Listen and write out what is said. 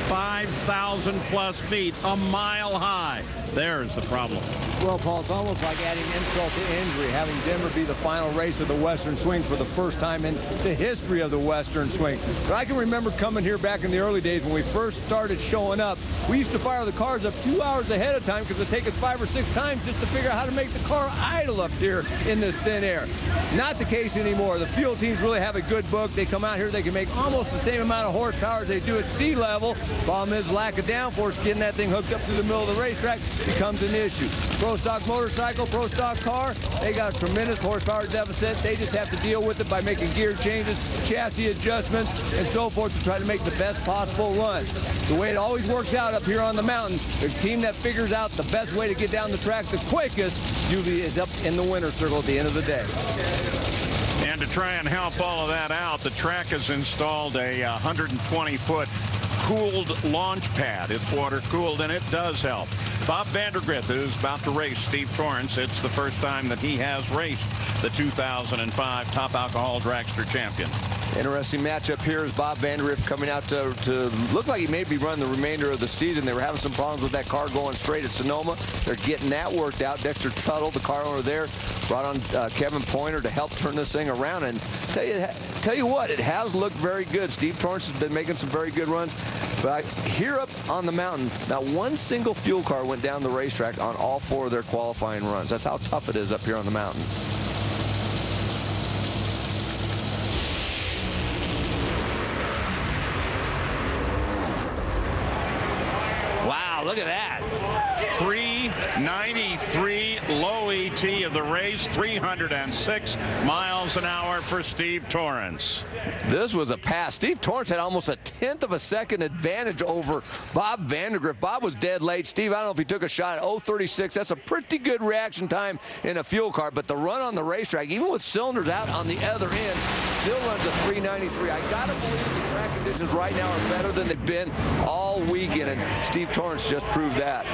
5,000 plus feet, a mile high. There's the problem. Well, Paul, it's almost like adding insult to injury, having Denver be the final race of the Western Swing for the first time in the history of the Western Swing. But I can remember coming here back in the early days when we first started showing up. We used to fire the cars up 2 hours ahead of time because it would take us 5 or 6 times just to figure out how to make the car idle up here in this thin air. Not the case anymore. The field teams really have a good book. They come out here, they can make almost the same amount of horsepower as they do at sea level. Problem is lack of downforce, getting that thing hooked up through the middle of the racetrack becomes an issue. Pro stock motorcycle, pro stock car, they got a tremendous horsepower deficit. They just have to deal with it by making gear changes, chassis adjustments, and so forth to try to make the best possible run. The way it always works out up here on the mountain, the team that figures out the best way to get down the track the quickest usually is up in the winner's circle at the end of the day. And to try and help all of that out, the track has installed a 120-foot cooled launch pad. It's water cooled, and it does help. Bob Vandergriff is about to race Steve Torrence. It's the first time that he has raced the 2005 Top Alcohol Dragster champion. Interesting matchup here is Bob Vandergriff coming out to look like he may be running the remainder of the season. They were having some problems with that car going straight at Sonoma. They're getting that worked out. Dexter Tuttle, the car owner there, brought on Kevin Pointer to help turn this thing around. And tell you what, it has looked very good. Steve Torrence has been making some very good runs. But here up on the mountain, not one single fuel car went down the racetrack on all 4 of their qualifying runs. That's how tough it is up here on the mountain. Look at that. 393 low ET of the race, 306 miles an hour for Steve Torrence. This was a pass. Steve Torrence had almost a 1/10 of a second advantage over Bob Vandergriff. Bob was dead late. Steve, I don't know if he took a shot at 0.36. That's a pretty good reaction time in a fuel car, but the run on the racetrack, even with cylinders out on the other end, still runs a 393. I gotta believe the track conditions right now are better than they've been all weekend, and Steve Torrence just proved that.